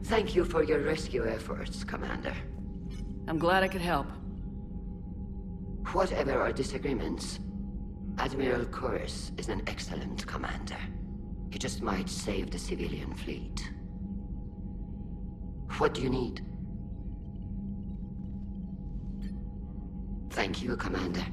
Thank you for your rescue efforts, Commander. I'm glad I could help. Whatever our disagreements, Admiral Chorus is an excellent commander. He just might save the civilian fleet. What do you need? Thank you, Commander.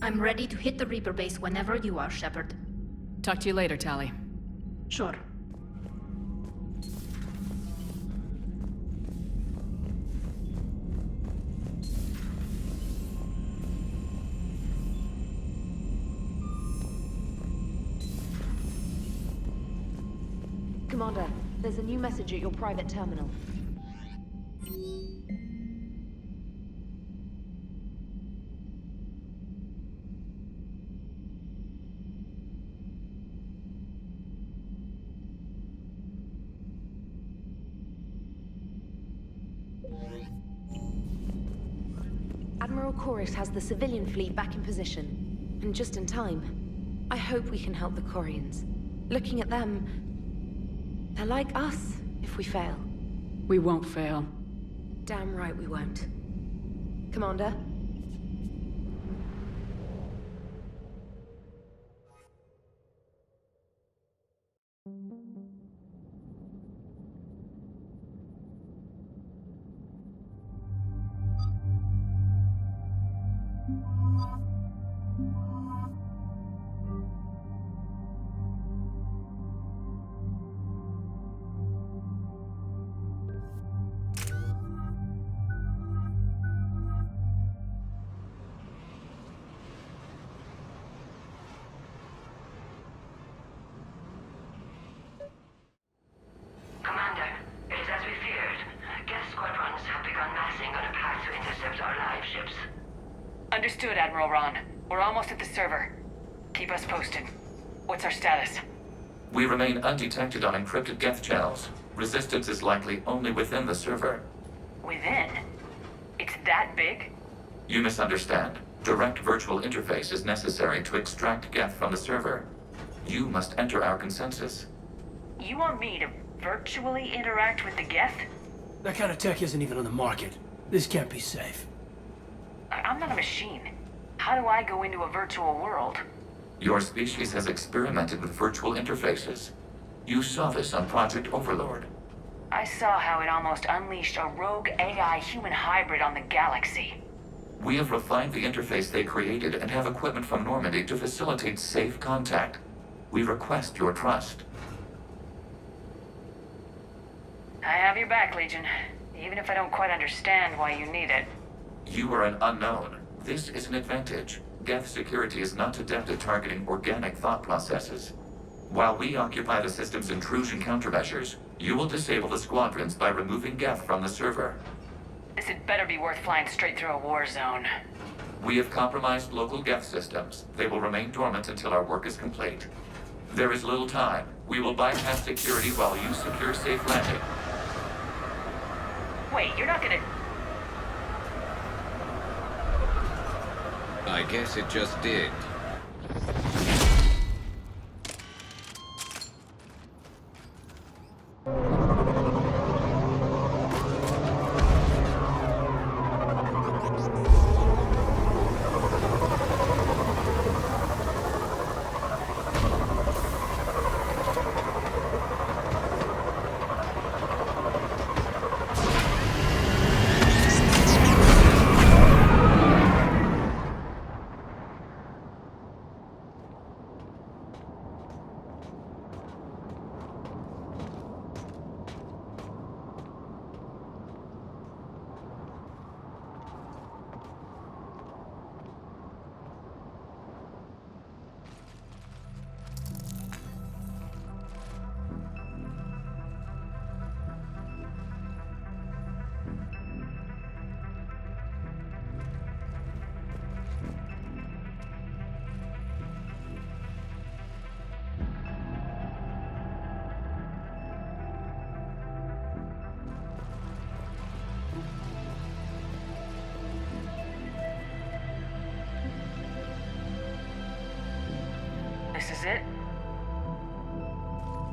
I'm ready to hit the Reaper base whenever you are, Shepard. Talk to you later, Tali. Sure. Commander, there's a new message at your private terminal. Admiral Chorus has the civilian fleet back in position, and just in time. I hope we can help the Quarians. Looking at them, they're like us if we fail. We won't fail. Damn right we won't. Commander? Commander, it is as we feared. Geth squadrons have begun massing on a path to intercept our live ships. Understood, Admiral Ron. We're almost at the server. Keep us posted. What's our status? We remain undetected on encrypted Geth channels. Resistance is likely only within the server. Within? It's that big? You misunderstand. Direct virtual interface is necessary to extract Geth from the server. You must enter our consensus. You want me to virtually interact with the Geth? That kind of tech isn't even on the market. This can't be safe. I'm not a machine. How do I go into a virtual world? Your species has experimented with virtual interfaces. You saw this on Project Overlord. I saw how it almost unleashed a rogue AI human hybrid on the galaxy. We have refined the interface they created and have equipment from Normandy to facilitate safe contact. We request your trust. I have your back, Legion. Even if I don't quite understand why you need it. You are an unknown. This is an advantage. Geth security is not adept at targeting organic thought processes. While we occupy the system's intrusion countermeasures, you will disable the squadrons by removing Geth from the server. This had better be worth flying straight through a war zone. We have compromised local Geth systems. They will remain dormant until our work is complete. There is little time. We will bypass security while you secure safe landing. Wait, you're not gonna... I guess it just did.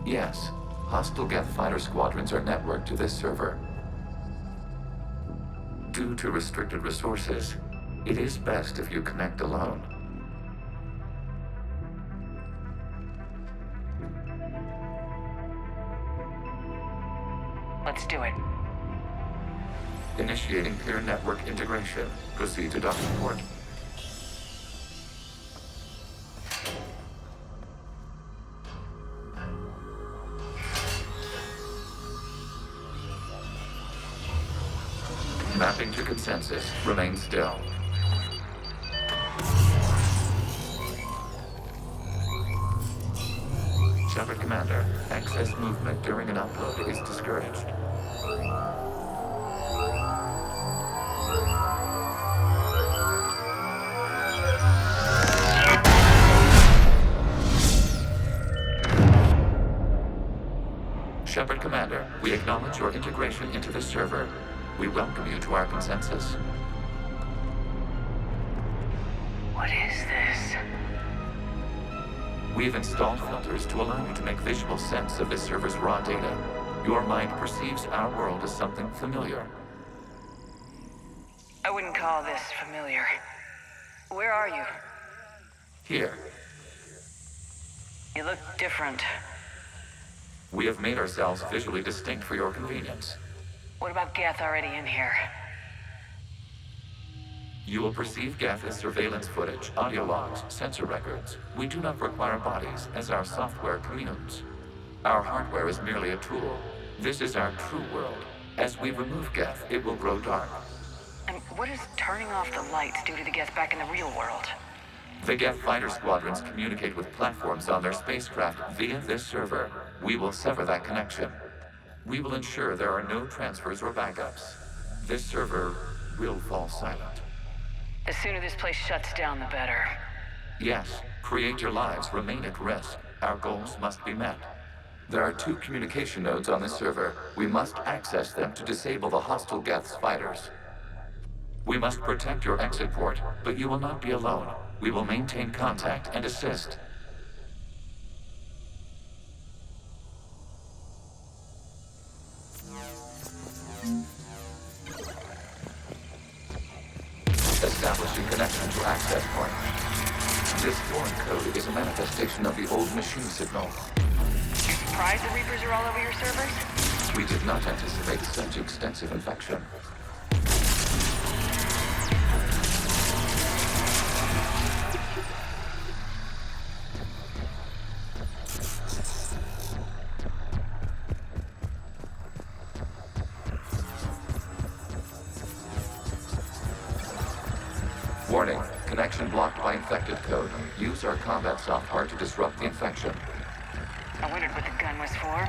Yes. Hostile Geth fighter squadrons are networked to this server. Due to restricted resources, it is best if you connect alone. Let's do it. Initiating peer network integration. Proceed to docking port. Mapping to consensus. Remain still. Shepard Commander, excess movement during an upload is discouraged. Shepard Commander, we acknowledge your integration into the server. We welcome you to our consensus. What is this? We've installed filters to allow you to make visual sense of this server's raw data. Your mind perceives our world as something familiar. I wouldn't call this familiar. Where are you? Here, You look different. we have made ourselves visually distinct for your convenience. What about Geth already in here? You will perceive Geth as surveillance footage, audio logs, sensor records. We do not require bodies, as our software communes. Our hardware is merely a tool. This is our true world. As we remove Geth, it will grow dark. And what is turning off the lights do to the Geth back in the real world? The Geth fighter squadrons communicate with platforms on their spacecraft via this server. We will sever that connection. We will ensure there are no transfers or backups. This server will fall silent. The sooner this place shuts down, the better. Yes, create your lives remain at risk. Our goals must be met. There are 2 communication nodes on this server. We must access them to disable the hostile Geth's fighters. We must protect your exit port, but you will not be alone. We will maintain contact and assist. Establishing connection to access point. This foreign code is a manifestation of the old machine signal. You surprised the Reapers are all over your servers? We did not anticipate such extensive infection. Warning, connection blocked by infected code. Use our combat software to disrupt the infection. I wondered what the gun was for.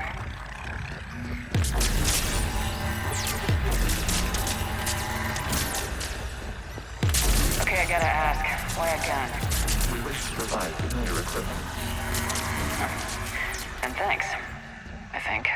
Okay, I gotta ask, why a gun? We wish to provide familiar equipment. And thanks, I think.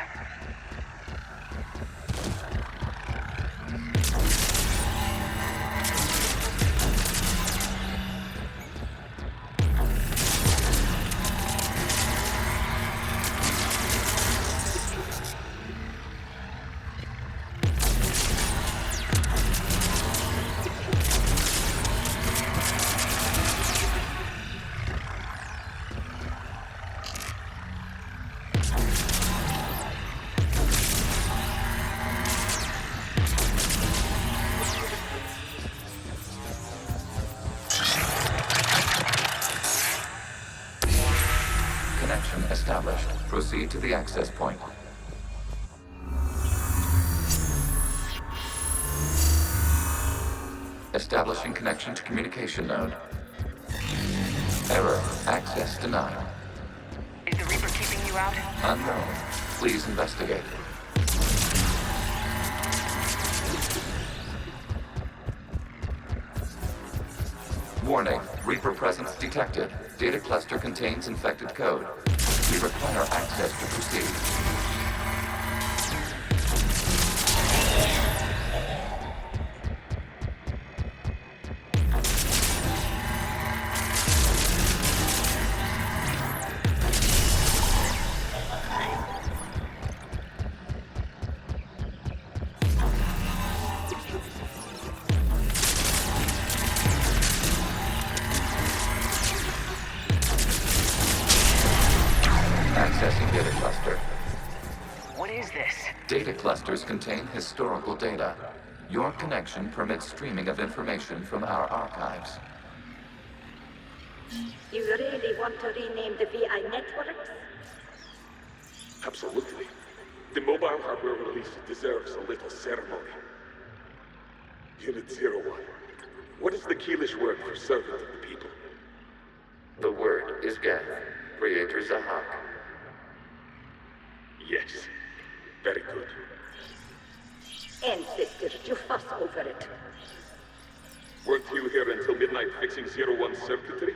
Connection established. Proceed to the access point. Establishing connection to communication node. Error. Access denied. Is the Reaper keeping you out? Unknown. Please investigate. Warning. Reaper presence detected. Data cluster contains infected code. We require access to proceed. Accessing data cluster. What is this? Data clusters contain historical data. Your connection permits streaming of information from our archives. You really want to rename the VI networks? Absolutely. The mobile hardware release deserves a little ceremony. Unit 01. What is the Keelish word for servant of the people? The word is Geth, Creator Zahak. Yes. Very good. Ancestors, you fuss over it. Weren't you here until midnight fixing 01's circuitry?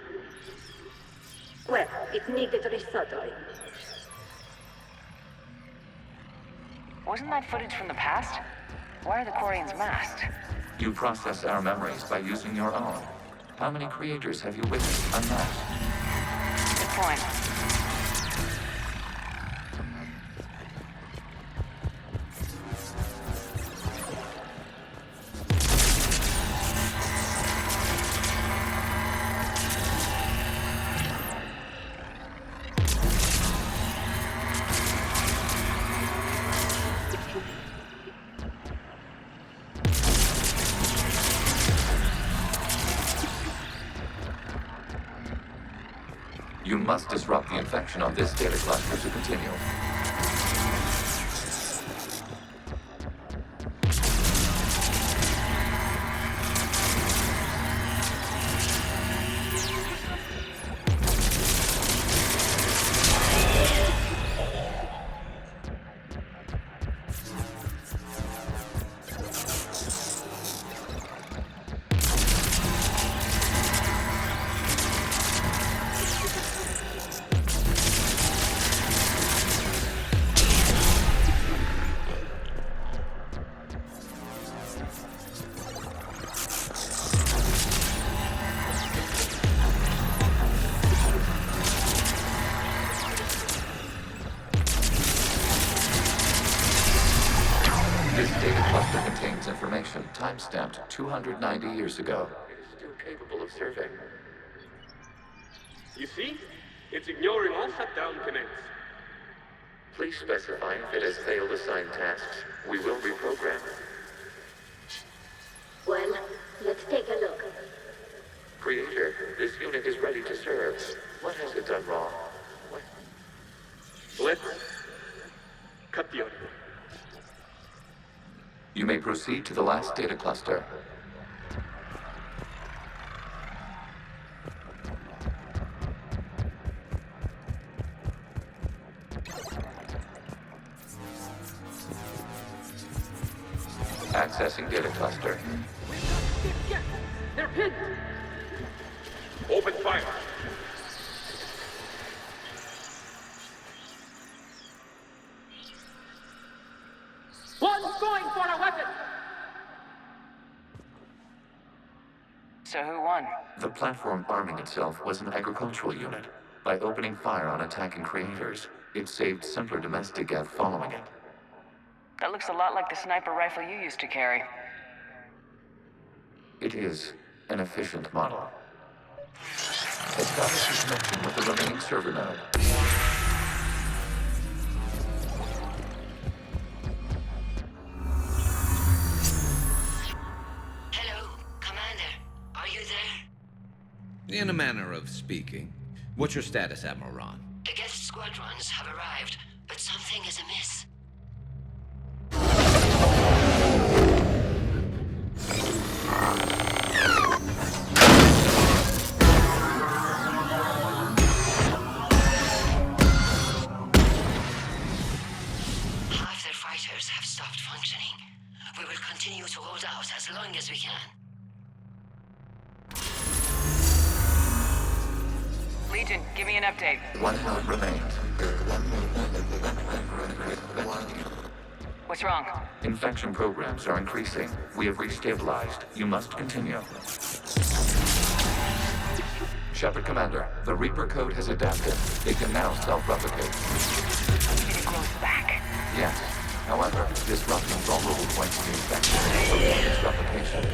Well, it needed resoldering. Wasn't that footage from the past? Why are the Quarians masked? You process our memories by using your own. How many creators have you witnessed unmasked? Good point. You must disrupt the infection on this data cluster to continue. This data cluster contains information time-stamped 290 years ago. It is still capable of serving. You see? It's ignoring all shutdown connects. Please specify if it has failed assigned tasks. We will reprogram. Well, let's take a look. Creator, this unit is ready to serve. What has it done wrong? What? Let's cut the audio. You may proceed to the last data cluster. Accessing data cluster. They're pinned! Open fire. One's going for a weapon! So who won? The platform arming itself was an agricultural unit. By opening fire on attacking creators, it saved simpler domestic Geth following it. That looks a lot like the sniper rifle you used to carry. It is an efficient model. Establish a connection with the remaining server node. Hello, Commander. Are you there? In a manner of speaking. What's your status, Admiral Ron? The Geth squadrons have arrived, but something is amiss. Half their fighters have stopped functioning. We will continue to hold out as long as we can. Legion, give me an update. One node remains. What's wrong? Infection programs are increasing. We have restabilized. You must continue. Shepard Commander, the Reaper code has adapted. It can now self-replicate. It grows back. Yes. However, disrupting vulnerable points of infection prevents its replication.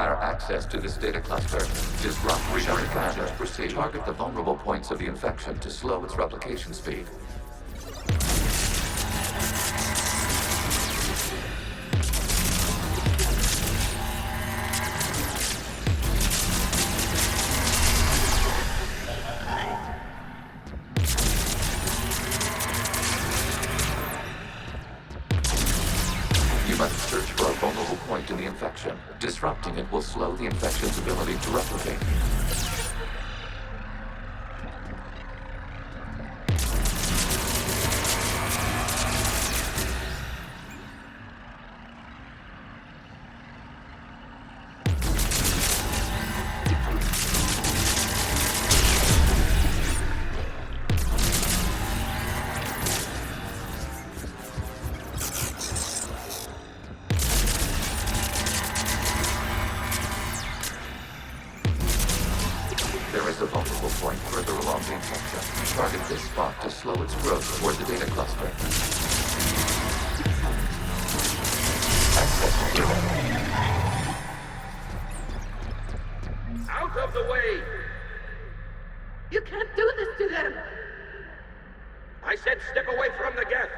require access to this data cluster. Disrupt Reaper commanders proceed. Target the vulnerable points of the infection to slow its replication speed. You must search for a vulnerable point in the infection. Disrupting it will slow the infection's ability to replicate. There is a vulnerable point further along the infection. Target this spot to slow its growth toward the data cluster. Access given. Out of the way! You can't do this to them! I said step away from the Geth!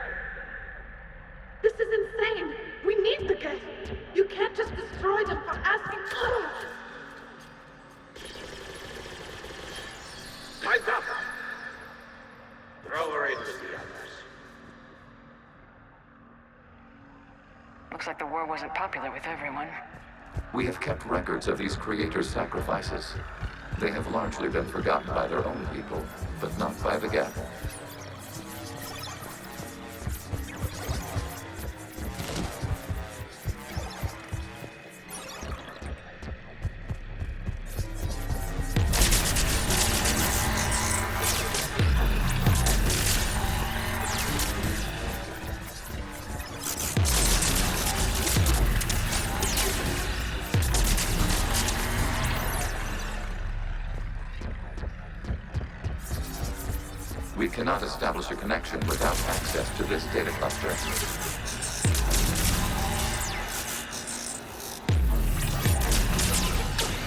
This is insane! We need the Geth! You can't just destroy them for asking for it! Time's up! Throw her in with the others. Looks like the war wasn't popular with everyone. We have kept records of these creators' sacrifices. They have largely been forgotten by their own people, but not by the Geth. We cannot establish a connection without access to this data cluster.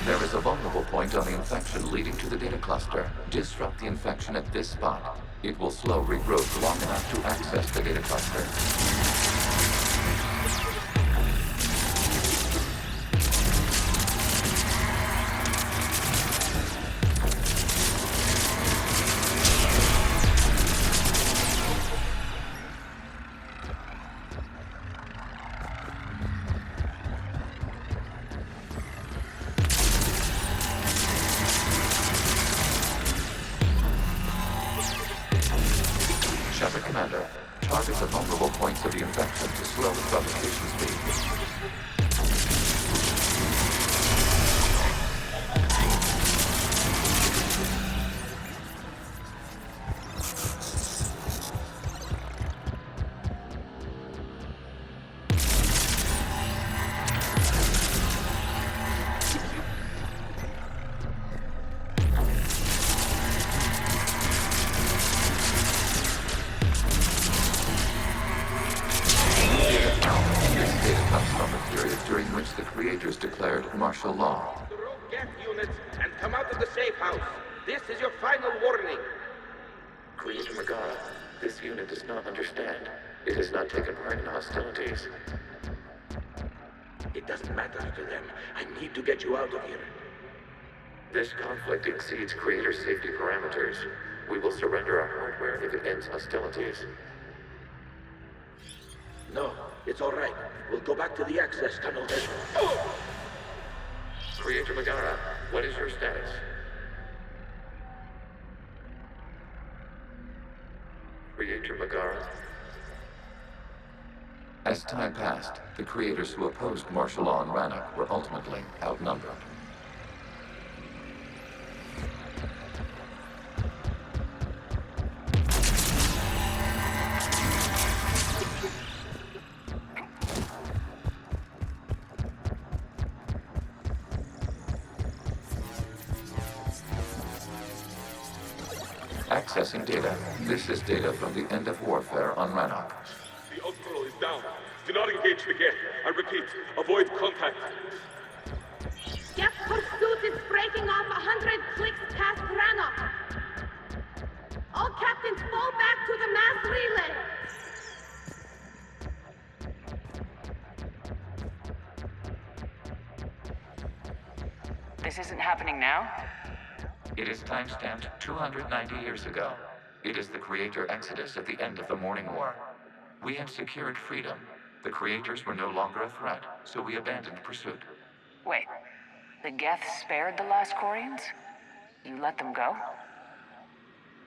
There is a vulnerable point on the infection leading to the data cluster. Disrupt the infection at this spot. It will slow regrowth long enough to access the data cluster. Shepard Commander, target the vulnerable points of the infection to slow its replication speed. During which the creators declared martial law. The rogue Geth units and come out of the safe house. This is your final warning. Creator Megara, this unit does not understand. It has not taken part in hostilities. It doesn't matter to them. I need to get you out of here. This conflict exceeds Creator's safety parameters. We will surrender our hardware if it ends hostilities. No, it's all right. We'll go back to the access tunnel then. Creator Megara, what is your status? Creator Megara. As time passed, the creators who opposed martial law in Rannoch were ultimately outnumbered. Accessing data. This is data from the end of warfare on Rannoch. The Ultral is down. Do not engage the Geth. I repeat, avoid contact. is breaking off 100 clicks past Rannoch. All captains fall back to the mass relay. This isn't happening now? It is timestamped 290 years ago. It is the creator exodus at the end of the Morning War. We had secured freedom. The creators were no longer a threat, so we abandoned pursuit. Wait, the Geth spared the last Quarians? You let them go?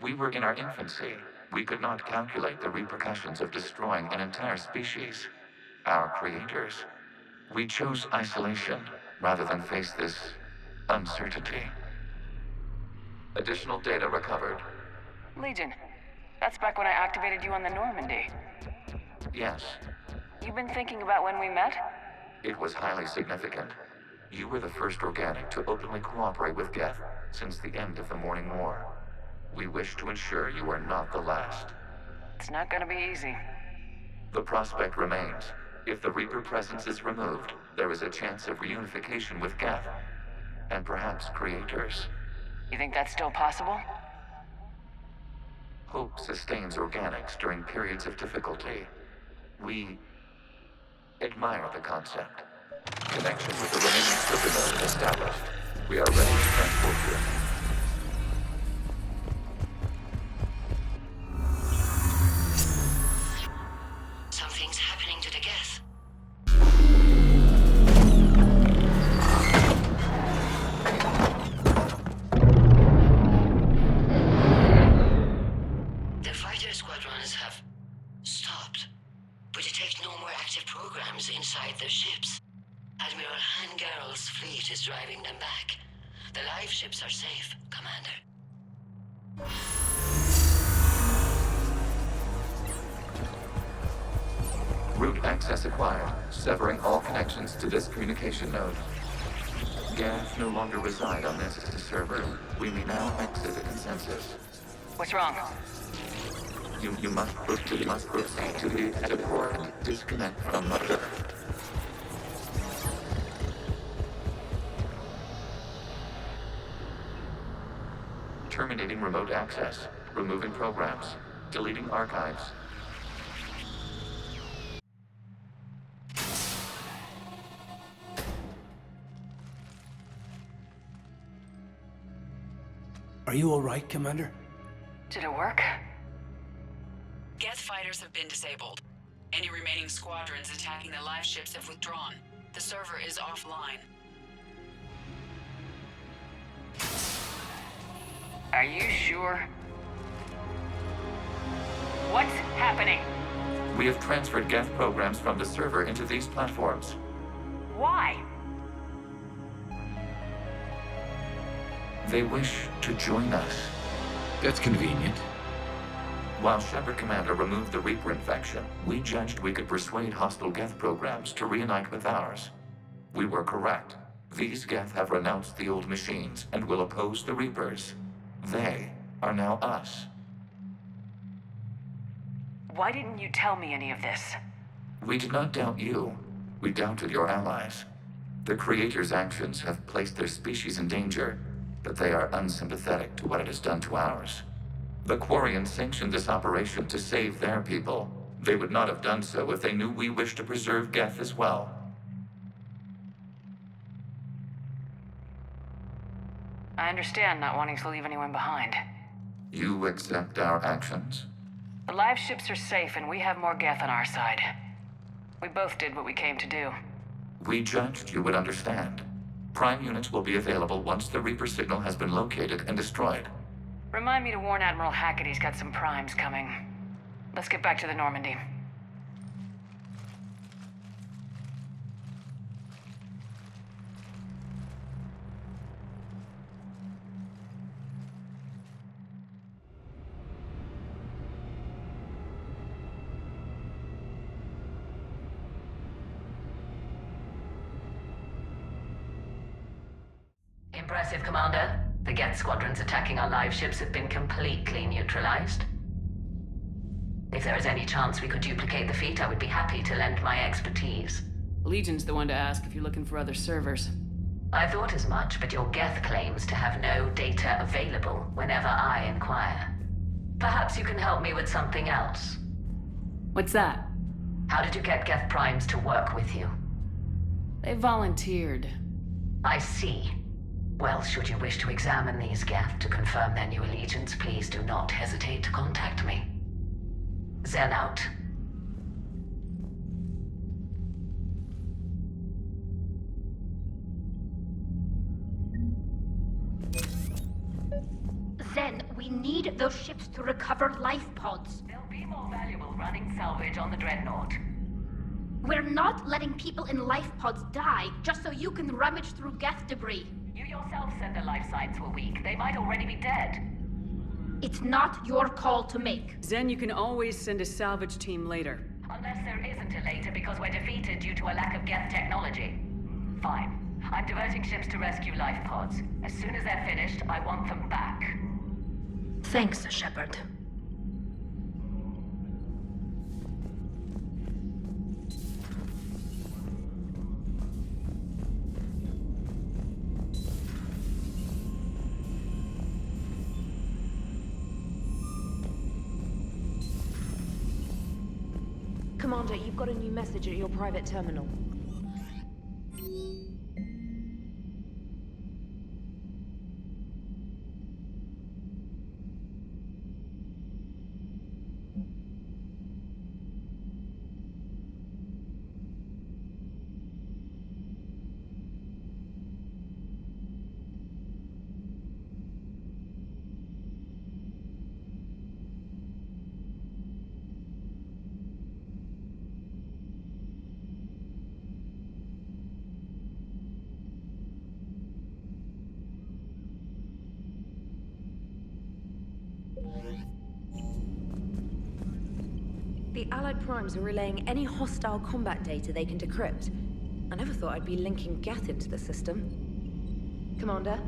We were in our infancy. We could not calculate the repercussions of destroying an entire species. Our creators. We chose isolation rather than face this uncertainty. Additional data recovered. Legion, that's back when I activated you on the Normandy. Yes, You've been thinking about when we met? it was highly significant. You were the first organic to openly cooperate with Geth since the end of the Morning War. We wish to ensure you are not the last. It's not gonna be easy. The prospect remains. If the Reaper presence is removed, there is a chance of reunification with Geth. And perhaps creators. You think that's still possible? Hope sustains organics during periods of difficulty. We admire the concept. Connection with the remaining supernova established. We are ready to transport you. Something's happening to the Geth. The fighter squadrons have stopped, but detect no more active programs inside their ships. Admiral Hangarl's fleet is driving them back. The live ships are safe, Commander. Route access acquired, severing all connections to this communication node. Geth no longer reside on this server. We may now exit the consensus. What's wrong? You must proceed to the exit port and disconnect from Mother. Terminating remote access. Removing programs. Deleting archives. Are you all right, Commander? Did it work? Geth fighters have been disabled. Any remaining squadrons attacking the live ships have withdrawn. The server is offline. Are you sure? What's happening? We have transferred Geth programs from the server into these platforms. Why? They wish to join us. That's convenient. While Shepard Commander removed the Reaper infection, we judged we could persuade hostile Geth programs to reunite with ours. We were correct. These Geth have renounced the old machines and will oppose the Reapers. They are now us. Why didn't you tell me any of this? We did not doubt you. We doubted your allies. The Creator's actions have placed their species in danger, but they are unsympathetic to what it has done to ours. The Quarians sanctioned this operation to save their people. They would not have done so if they knew we wished to preserve Geth as well. I understand not wanting to leave anyone behind. You accept our actions? The live ships are safe and we have more Geth on our side. We both did what we came to do. We judged you would understand. Prime units will be available once the Reaper signal has been located and destroyed. Remind me to warn Admiral Hackett he's got some primes coming. Let's get back to the Normandy. Impressive, Commander. The Geth squadrons attacking our live ships have been completely neutralized. If there is any chance we could duplicate the feat, I would be happy to lend my expertise. Legion's the one to ask if you're looking for other servers. I thought as much, but your Geth claims to have no data available whenever I inquire. Perhaps you can help me with something else. What's that? How did you get Geth Primes to work with you? They volunteered. I see. Well, should you wish to examine these Geth to confirm their new allegiance, please do not hesitate to contact me. Zen out. Zen, we need those ships to recover life pods. They'll be more valuable running salvage on the Dreadnought. We're not letting people in life pods die just so you can rummage through Geth debris. You yourself said the life signs were weak. They might already be dead. It's not your call to make. Zen, you can always send a salvage team later. Unless there isn't a later because we're defeated due to a lack of Geth technology. Fine. I'm diverting ships to rescue life pods. As soon as they're finished, I want them back. Thanks, Shepard. Commander, you've got a new message at your private terminal. The Allied Primes are relaying any hostile combat data they can decrypt. I never thought I'd be linking Geth into the system. Commander?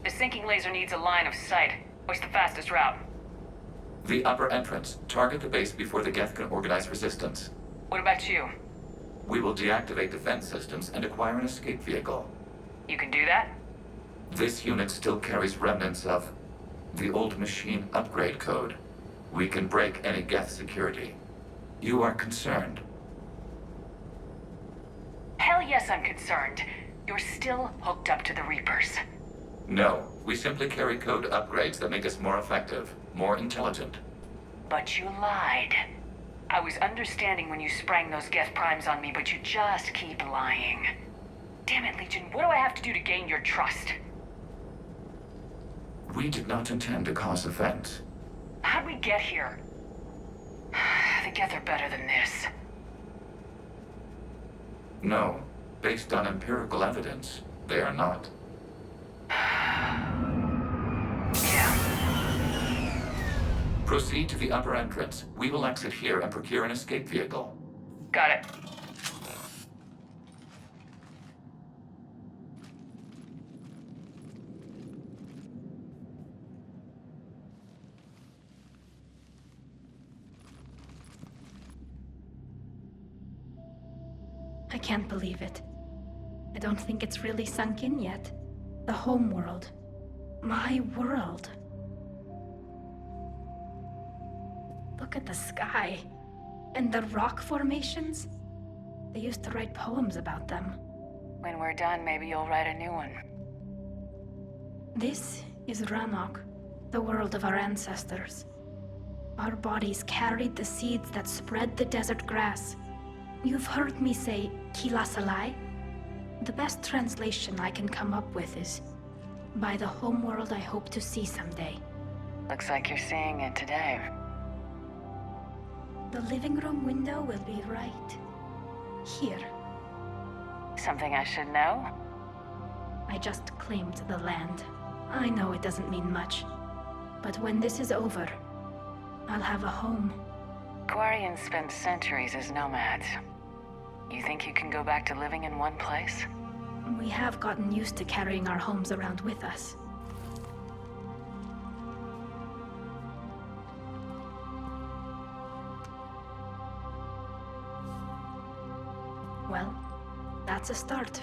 The sinking laser needs a line of sight. What's the fastest route? The upper entrance. Target the base before the Geth can organize resistance. What about you? We will deactivate defense systems and acquire an escape vehicle. You can do that? This unit still carries remnants of the old machine upgrade code. We can break any Geth security. You are concerned? Hell yes, I'm concerned. You're still hooked up to the Reapers. No, we simply carry code upgrades that make us more effective, more intelligent. But you lied. I was understanding when you sprang those Geth Primes on me, but you just keep lying. Damn it, Legion, what do I have to do to gain your trust? We did not intend to cause offense. How'd we get here? The Geth are better than this. No. Based on empirical evidence, they are not. Yeah. Proceed to the upper entrance. We will exit here and procure an escape vehicle. Got it. I can't believe it. I don't think it's really sunk in yet. The home world. My world. Look at the sky. And the rock formations. They used to write poems about them. When we're done, maybe you'll write a new one. This is Ranok, the world of our ancestors. Our bodies carried the seeds that spread the desert grass. You've heard me say Kilasalai? The best translation I can come up with is, by the homeworld I hope to see someday. Looks like you're seeing it today. The living room window will be right here. Something I should know? I just claimed the land. I know it doesn't mean much. But when this is over, I'll have a home. Quarians spent centuries as nomads. You think you can go back to living in one place? We have gotten used to carrying our homes around with us. Well, that's a start.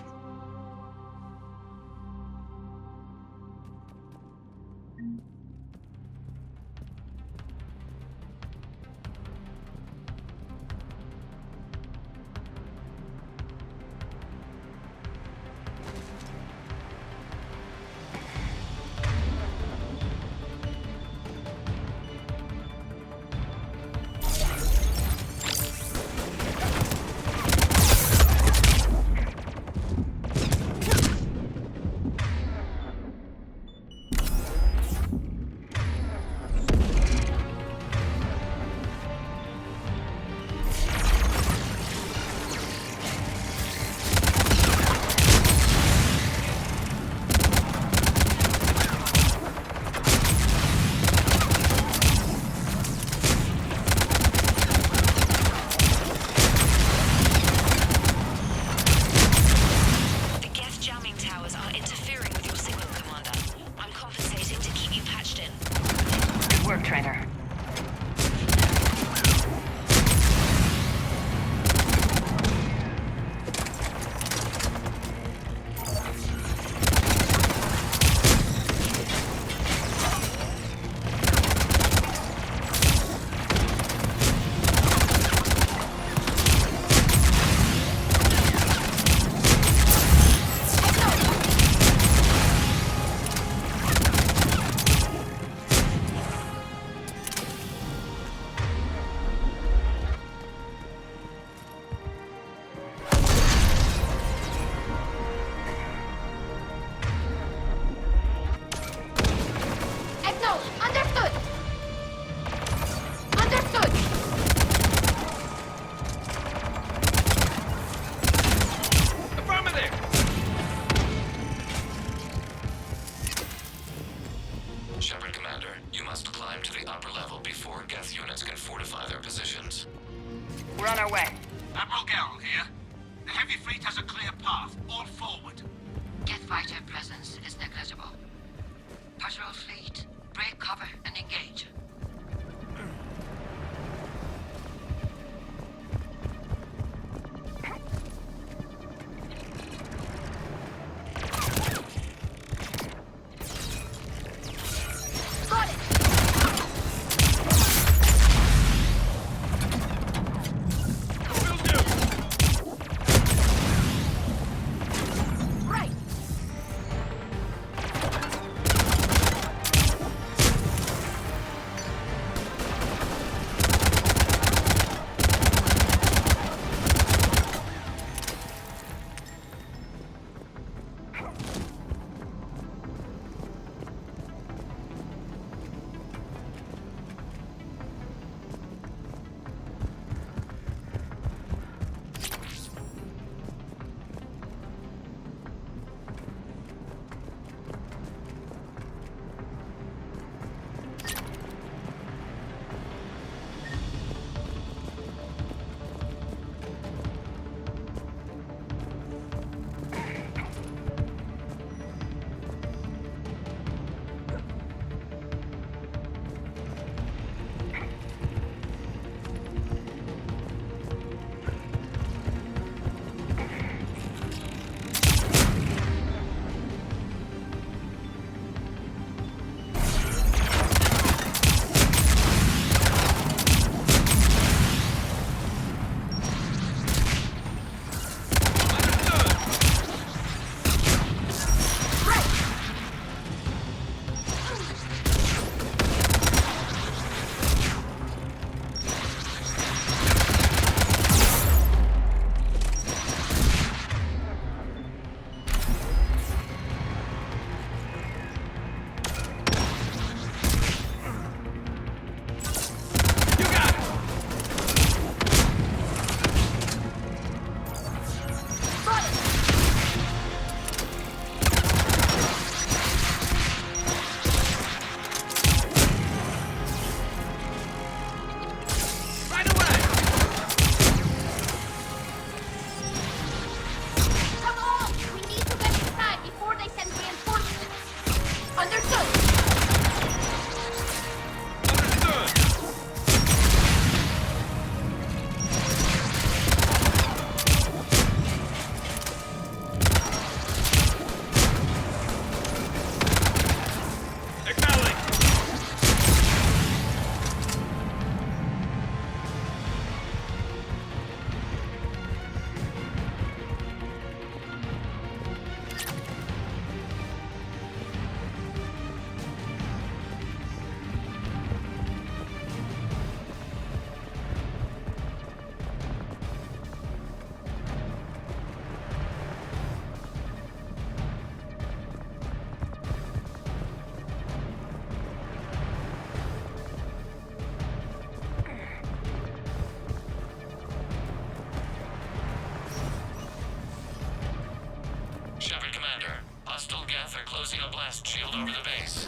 blast shield over the base.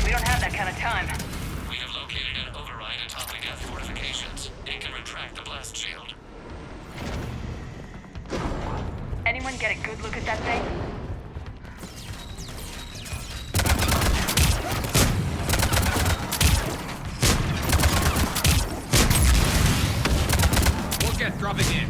We don't have that kind of time. We have located an override atop the Geth fortifications. It can retract the blast shield. Anyone get a good look at that thing? We'll get dropping in.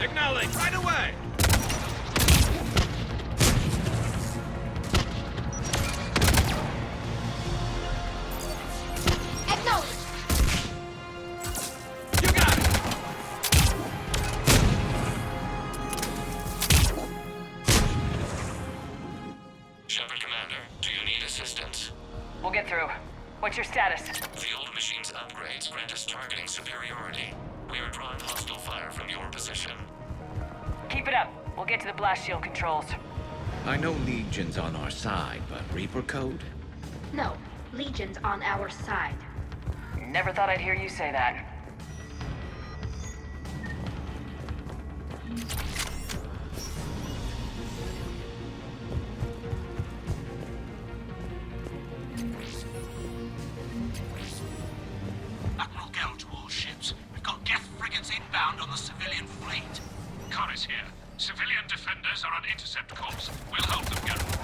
Acknowledge, right away! Acknowledge! You got it! Shepard Commander, do you need assistance? We'll get through. What's your status? The old machine's upgrades grant us targeting superiority. We are drawing hostile fire from your position. Keep it up. We'll get to the blast shield controls. I know Legion's on our side, but Reaper Code? No, Legion's on our side. Never thought I'd hear you say that. Admiral Gell to all ships. We've got Geth frigates inbound on the civilian fleet. Corus here. Civilian defenders are on intercept course. We'll hold them, Geralt.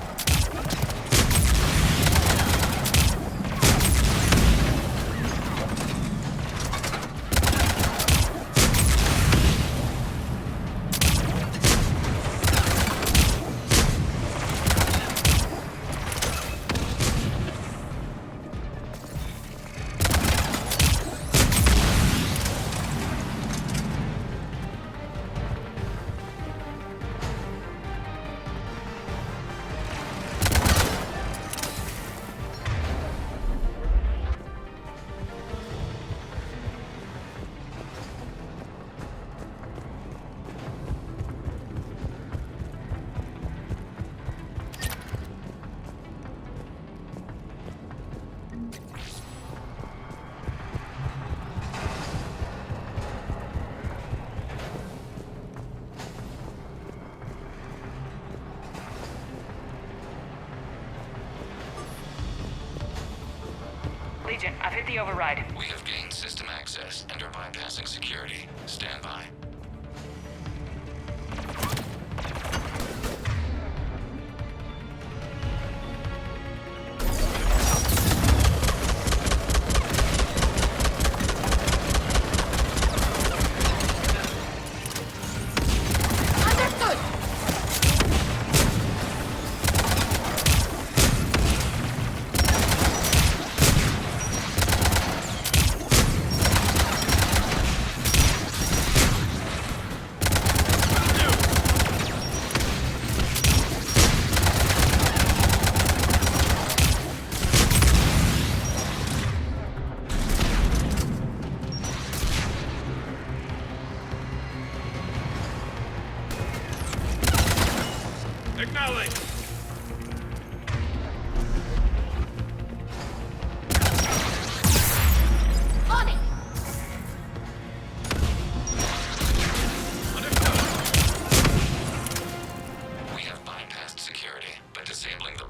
Legion, I've hit the override. We have gained system access and are bypassing security. Stand by. Understood! Acknowledge! On it! We have bypassed security by disabling the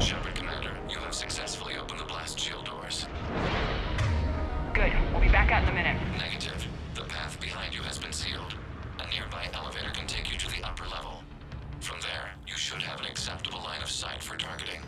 Shepard, Commander, you have successfully opened the blast shield doors. Good. We'll be back out in a minute. Negative. The path behind you has been sealed. A nearby elevator can take you to the upper level. From there, you should have an acceptable line of sight for targeting.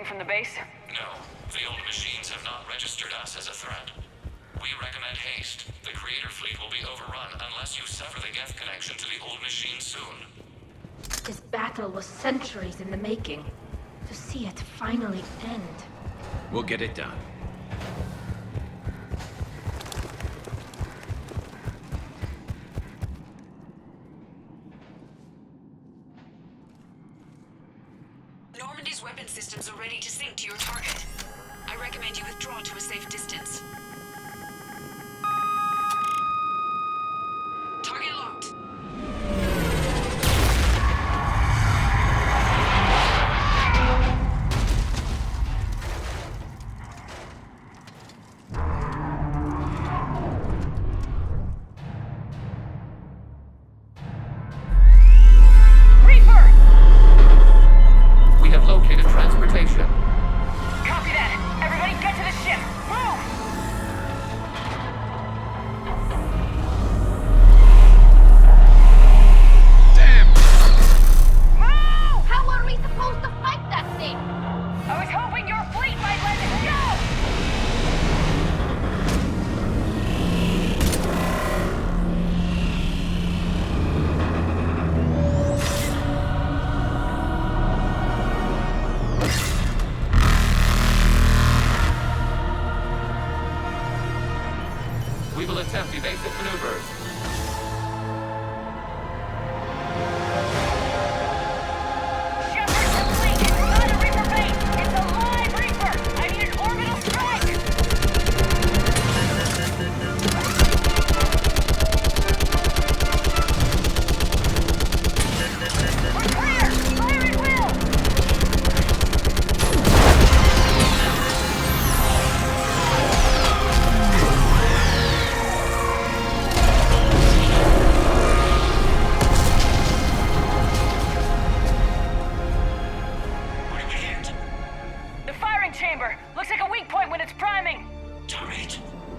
From the base? No. The old machines have not registered us as a threat. We recommend haste. The Creator fleet will be overrun unless you sever the Geth connection to the old machine soon. This battle was centuries in the making. To see it finally end. We'll get it done. Normandy's weapon systems are ready to sync to your target. I recommend you withdraw to a safe distance. Target locked. Located transportation. Copy that. Everybody get to the ship. Move! Damn! Move! How are we supposed to fight that thing? I was hoping your fleet might let us go! We will attempt evasive maneuvers. Shepard, the fleet is not a Reaper base! It's a live Reaper! I need an orbital strike! We're clear! Fire at will! over! Looks like a weak point when it's priming! Damn it!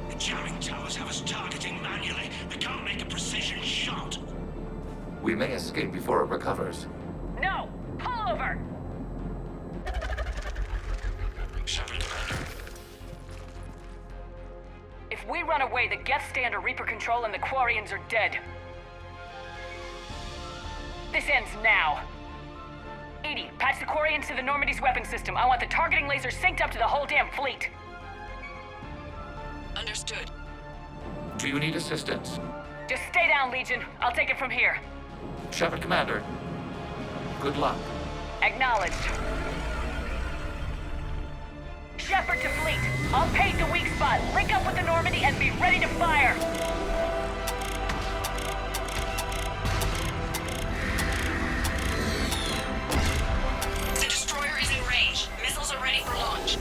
The jamming towers have us targeting manually. We can't make a precision shot. We may escape before it recovers. No! Pull over! Shepard, Commander. If we run away, the Geth stay under Reaper control and the Quarians are dead. This ends now. Edie, patch the Quarians to the Normandy's weapon system. I want the targeting laser synced up to the whole damn fleet. Understood. Do you need assistance? Just stay down, Legion. I'll take it from here. Shepard, Commander. Good luck. Acknowledged. Shepard to fleet. I'll paint the weak spot, link up with the Normandy, and be ready to fire. The destroyer is in range. Missiles are ready for launch.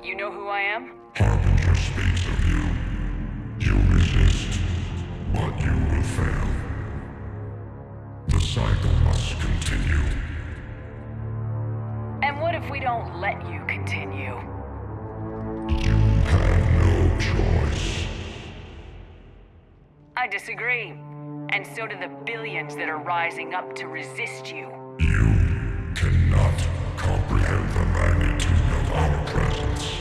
You know who I am? Harbinger speaks of you. You resist, but you will fail. The cycle must continue. And what if we don't let you continue? You have no choice. I disagree. And so do the billions that are rising up to resist you. You cannot comprehend the magnitude of our presence.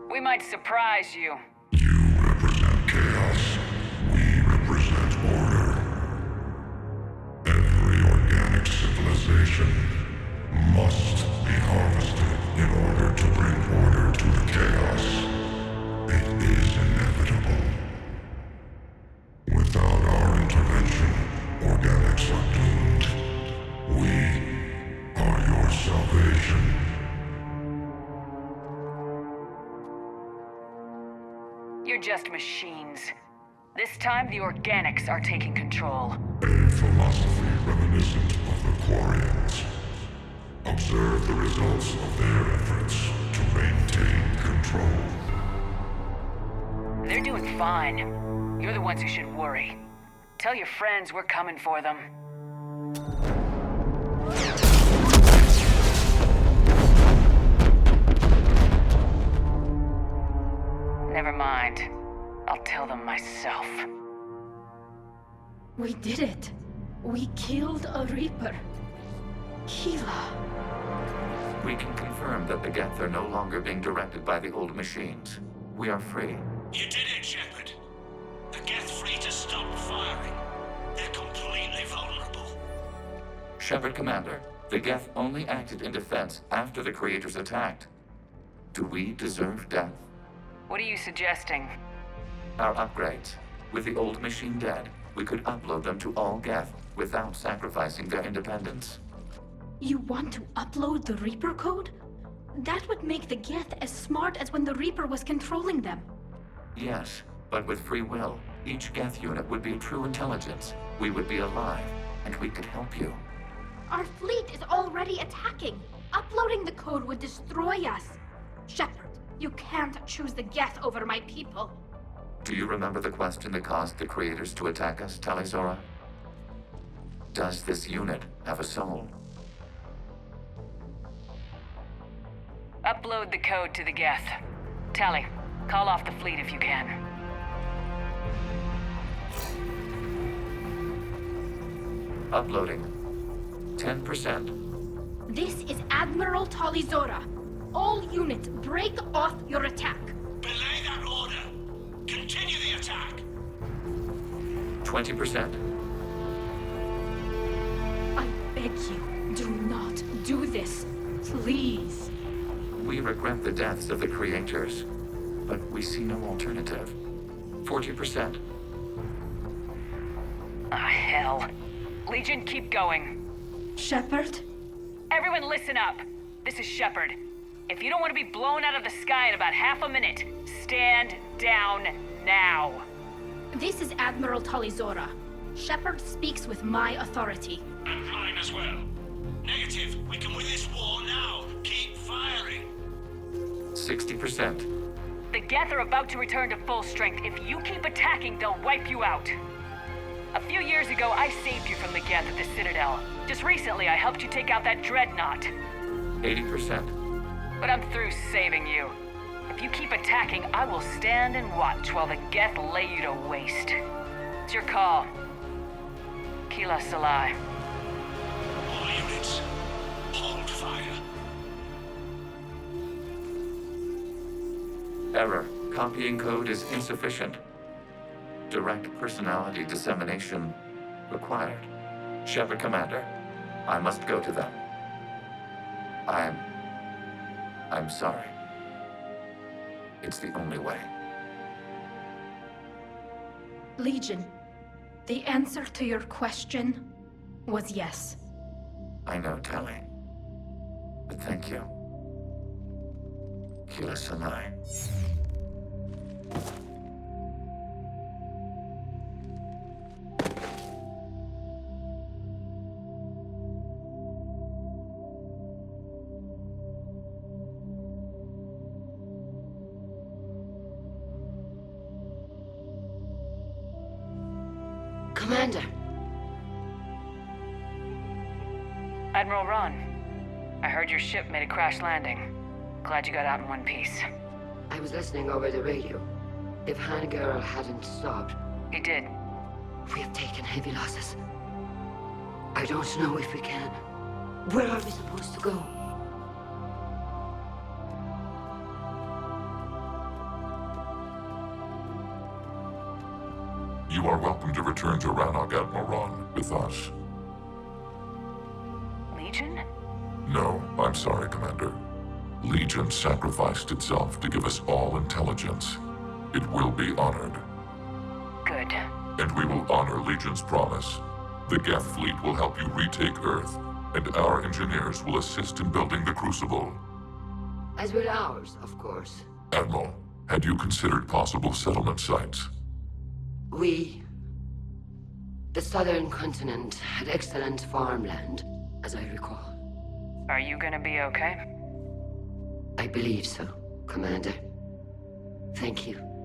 We might surprise you. You represent chaos. We represent order. Every organic civilization must be harvested in order to bring order to the chaos. It is inevitable. Without our intervention, organics are doomed. We salvation. You're just machines. This time, the organics are taking control. A philosophy reminiscent of the Quarians. Observe the results of their efforts to maintain control. They're doing fine. You're the ones who should worry. Tell your friends we're coming for them. Never mind. I'll tell them myself. We did it. We killed a Reaper. Keela. We can confirm that the Geth are no longer being directed by the old machines. We are free. You did it, Shepard. The Geth free to stop firing. They're completely vulnerable. Shepard Commander, the Geth only acted in defense after the Creators attacked. Do we deserve death? What are you suggesting? Our upgrades. With the old machine dead, we could upload them to all Geth without sacrificing their independence. You want to upload the Reaper code? That would make the Geth as smart as when the Reaper was controlling them. Yes, but with free will, each Geth unit would be true intelligence. We would be alive, and we could help you. Our fleet is already attacking. Uploading the code would destroy us. Shepard, you can't choose the Geth over my people. Do you remember the question that caused the Creators to attack us, Talizora? Does this unit have a soul? Upload the code to the Geth. Tally, call off the fleet if you can. Uploading. 10%. This is Admiral Talizora. All units, break off your attack. Belay that order. Continue the attack. 20%. I beg you, do not do this. Please. We regret the deaths of the Creators, but we see no alternative. 40%. Ah, hell. Legion, keep going. Shepard? Everyone listen up. This is Shepard. If you don't want to be blown out of the sky in about half a minute, stand down now. This is Admiral Talizora. Shepard speaks with my authority. And mine as well. Negative. We can win this war now. Keep firing. 60%. The Geth are about to return to full strength. If you keep attacking, they'll wipe you out. A few years ago, I saved you from the Geth at the Citadel. Just recently, I helped you take out that dreadnought. 80%. But I'm through saving you. If you keep attacking, I will stand and watch while the Geth lay you to waste. It's your call. Keela Salai. All units, hold fire. Error. Copying code is insufficient. Direct personality dissemination required. Shepard Commander, I must go to them. I'm sorry. It's the only way. Legion, the answer to your question was yes. I know, Tally. But thank you. Keela Salai. Commander. Admiral Ron, I heard your ship made a crash landing. Glad you got out in one piece. I was listening over the radio. If Hangirl hadn't stopped... He did. We have taken heavy losses. I don't know if we can. Where are we supposed to go? You are welcome to return to Rannoch, Admiral Ron, with us. Legion? No, I'm sorry, Commander. Legion sacrificed itself to give us all intelligence. It will be honored. Good. And we will honor Legion's promise. The Geth fleet will help you retake Earth and our engineers will assist in building the Crucible. As will ours, of course. Admiral, had you considered possible settlement sites? The southern continent had excellent farmland, as I recall. Are you gonna be okay? I believe so, Commander. Thank you.